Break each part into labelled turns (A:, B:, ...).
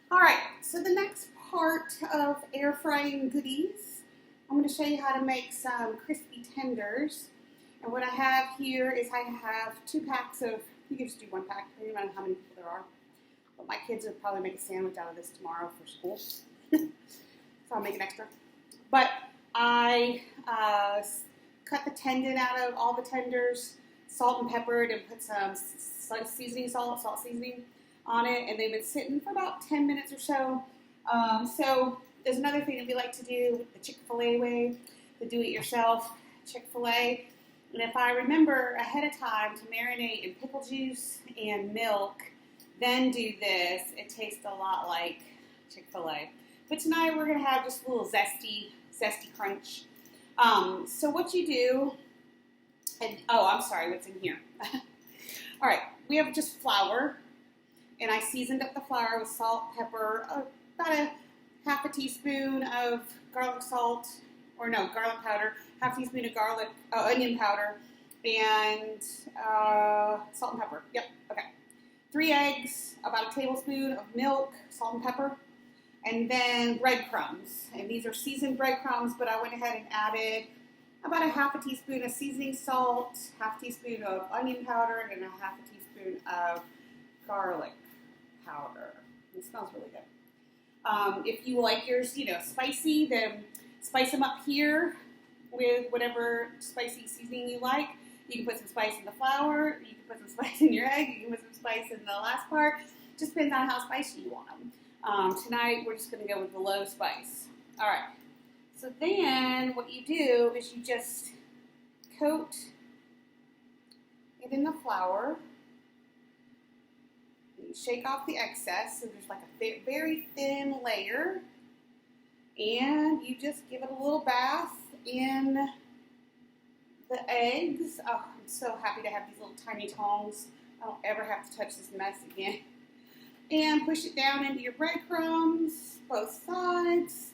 A: All right, so the next part of air frying goodies, I'm going to show you how to make some crispy tenders. And what I have here is I have 2 packs of, you can just do 1 pack, depending on how many people there are. But my kids will probably make a sandwich out of this tomorrow for school. So I'll make an extra. But I cut the tendon out of all the tenders, salt and peppered, and put some seasoning salt seasoning on it, and they've been sitting for about 10 minutes or so. So there's another thing that we like to do with the Chick-fil-A way, the do-it-yourself Chick-fil-A. And if I remember ahead of time to marinate in pickle juice and milk, then do this, it tastes a lot like Chick-fil-A. But tonight we're going to have just a little zesty crunch. So what you do, and oh, I'm sorry, what's in here? All right, we have just flour. And I seasoned up the flour with salt, pepper, about a half a teaspoon of garlic powder, half a teaspoon of onion powder, and salt and pepper. Yep, okay. 3 eggs, about a tablespoon of milk, salt and pepper, and then breadcrumbs. And these are seasoned breadcrumbs, but I went ahead and added about a half a teaspoon of seasoning salt, half a teaspoon of onion powder, and a half a teaspoon of garlic powder. It smells really good. If you like yours, spicy, then spice them up here with whatever spicy seasoning you like. You can put some spice in the flour. You can put some spice in your egg. You can put some spice in the last part. Just depends on how spicy you want them. Tonight, we're just going to go with the low spice. All right. So then what you do is you just coat it in the flour. You shake off the excess, so there's like a very thin layer, and you just give it a little bath in the eggs. Oh, I'm so happy to have these little tiny tongs. I don't ever have to touch this mess again. And push it down into your breadcrumbs, both sides,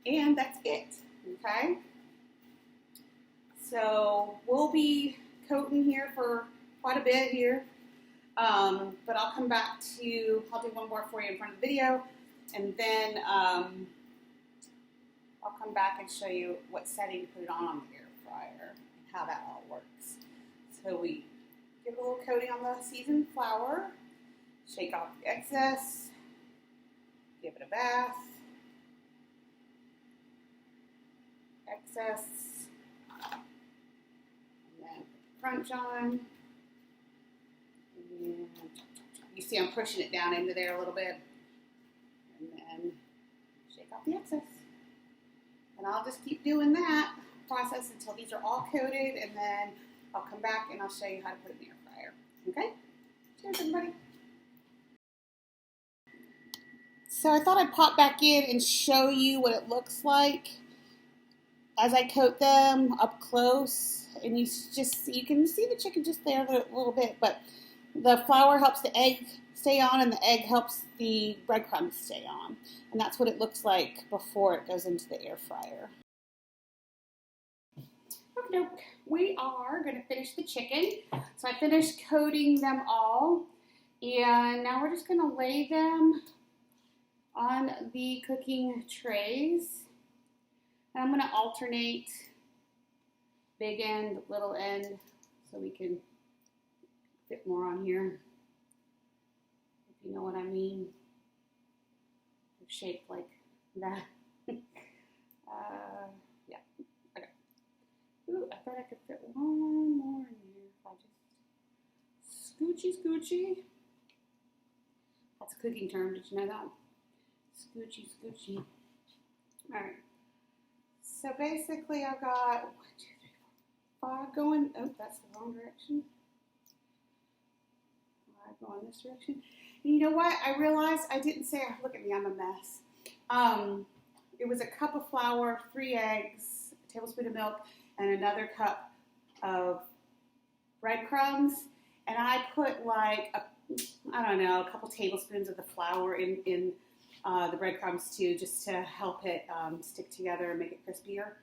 A: and that's it, okay? So we'll be coating here for quite a bit here. But I'll come back I'll do one more for you in front of the video, and then I'll come back and show you what setting to put it on the air fryer and how that all works. So we give it a little coating on the seasoned flour, shake off the excess, give it a bath, excess, and then crunch on. And you see I'm pushing it down into there a little bit, and then shake off the excess. And I'll just keep doing that process until these are all coated, and then I'll come back and I'll show you how to put it in the air fryer. Okay? Cheers, everybody. So I thought I'd pop back in and show you what it looks like as I coat them up close. And you can see the chicken just there a little bit, but the flour helps the egg stay on, and the egg helps the breadcrumbs stay on. And that's what it looks like before it goes into the air fryer. Okay, we are going to finish the chicken. So I finished coating them all, and now we're just going to lay them on the cooking trays. And I'm going to alternate big end, little end, so we can fit more on here, if you know what I mean. They're shaped like that. Yeah, okay. Ooh, I bet I could fit one more in here if I just scoochy. That's a cooking term, did you know that? Scoochy. All right. So basically I've got 1, 2, 3, 4, 5 going, oh, that's the wrong direction. Going this direction. And you know what? I realized I didn't say, look at me, I'm a mess. It was a cup of flour, 3 eggs, a tablespoon of milk, and another cup of breadcrumbs. And I put like, a couple tablespoons of the flour in the breadcrumbs too, just to help it stick together and make it crispier.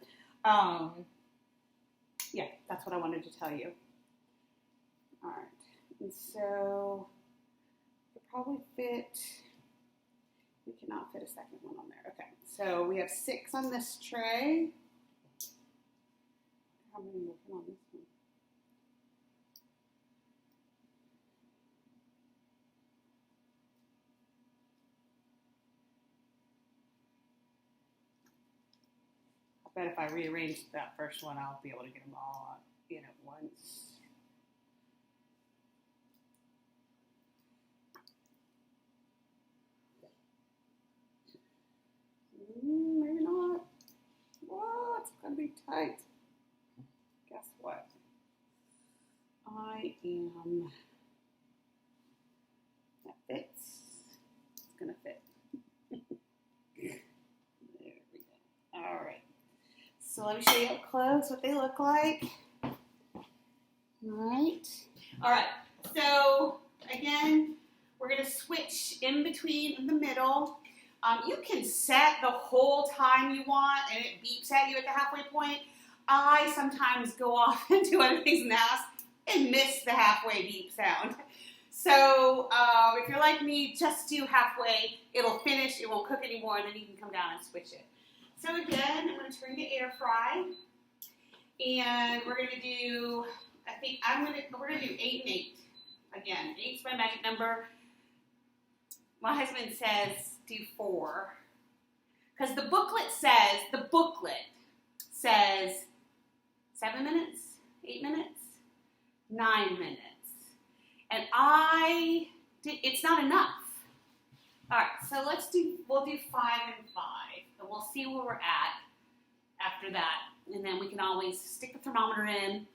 A: Yeah, that's what I wanted to tell you. All right. And so it probably fit not fit a second one on there. Okay, so we have 6 on this tray. How many will fit on this one? I bet if I rearrange that first one, I'll be able to get them all in at once. Maybe not. Whoa, it's gonna be tight. Guess what? I am. That fits. It's gonna fit. There we go. All right. So let me show you up close what they look like. All right. All right. So again, we're gonna switch in between in the middle. You can set the whole time you want, and it beeps at you at the halfway point. I sometimes go off and do other things in the house and miss the halfway beep sound. So if you're like me, just do halfway. It'll finish. It won't cook anymore, and then you can come down and switch it. So again, I'm going to turn to air fry, and we're going to do. We're going to do 8 and 8 again. 8's my magic number. My husband says do 4, because the booklet says 7 minutes, 8 minutes, 9 minutes, and it's not enough. All right, so we'll do 5 and 5, and we'll see where we're at after that, and then we can always stick the thermometer in,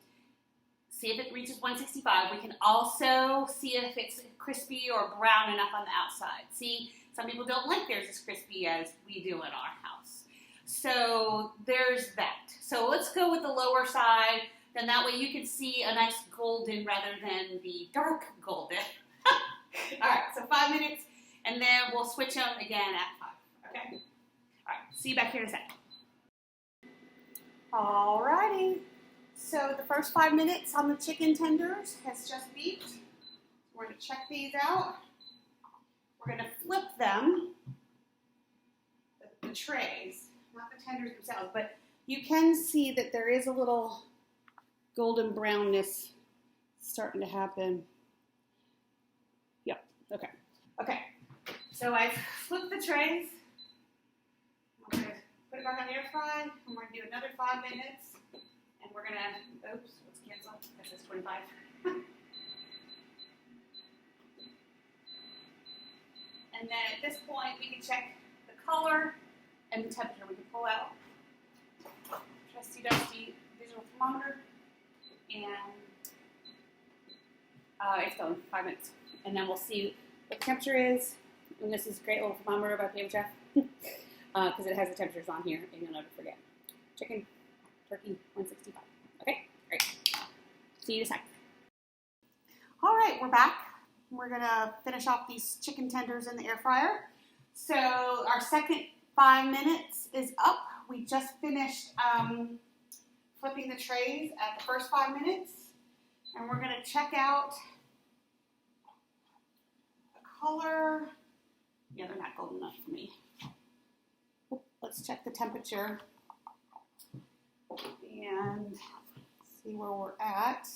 A: see if it reaches 165. We can also see if it's crispy or brown enough on the outside. See, some people don't like theirs as crispy as we do in our house. So there's that. So let's go with the lower side. Then that way you can see a nice golden rather than the dark golden. All right, so 5 minutes, and then we'll switch them again at 5. Okay? All right, see you back here in a second. All righty. So the first 5 minutes on the chicken tenders has just beeped. We're going to check these out. We're going to flip them, the trays, not the tenders themselves, but you can see that there is a little golden brownness starting to happen. Yep, okay. Okay, so I've flipped the trays. I'm going to put it back on the air fry, and we're going to do another 5 minutes, and we're going to, oops, let's cancel, that says 25. And then at this point, we can check the color and the temperature. We can pull out trusty dusty digital thermometer, and it's done, 5 minutes. And then we'll see what the temperature is. And this is a great little thermometer by PCAF because it has the temperatures on here, and you'll never forget. Chicken, turkey, 165. Okay, great. See you in a second. All right, we're back. We're going to finish off these chicken tenders in the air fryer. So our second 5 minutes is up. We just finished flipping the trays at the first 5 minutes. And we're going to check out the color. Yeah, they're not golden enough for me. Let's check the temperature and see where we're at.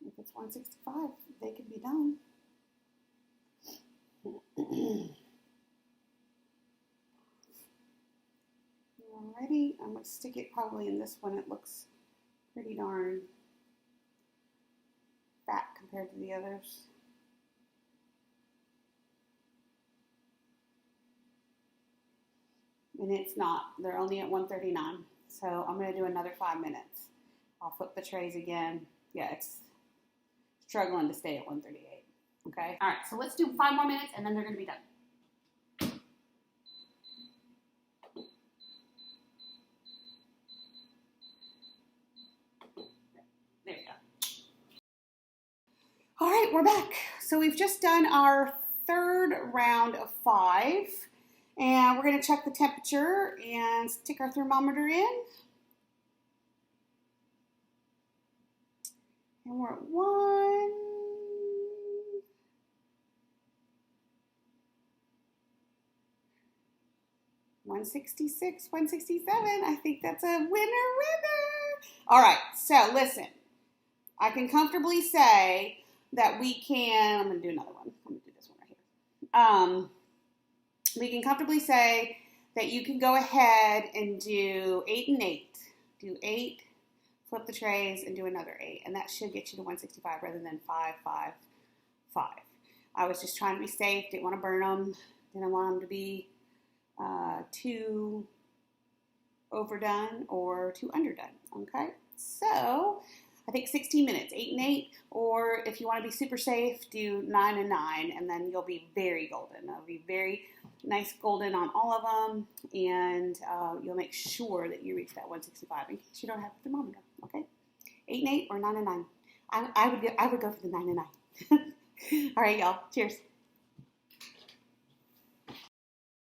A: If it's 165, they could be done. Alrighty, I'm going to stick it probably in this one. It looks pretty darn fat compared to the others. And it's not. They're only at 139. So I'm going to do another 5 minutes. I'll flip the trays again. Yeah, it's struggling to stay at 138. Okay? All right, so let's do 5 more minutes, and then they're going to be done. There we go. All right, we're back. So we've just done our third round of 5, and we're going to check the temperature and stick our thermometer in. And we're at 1. 166, 167. I think that's a winner. All right, so listen. I can comfortably say that we can, I'm going to do another one. I'm going to do this one right here. We can comfortably say that you can go ahead and do 8 and 8. Do 8, flip the trays, and do another 8. And that should get you to 165 rather than 5, 5, 5. I was just trying to be safe. Didn't want to burn them. Didn't want them to be too overdone or too underdone. Okay, so I think 16 minutes, 8 and 8, or if you want to be super safe, do 9 and 9, and then you'll be very golden. It'll be very nice golden on all of them, and you'll make sure that you reach that 165 in case you don't have a thermometer. Okay, 8 and 8 or 9 and 9. I would go for the 9 and 9. All right, y'all. Cheers.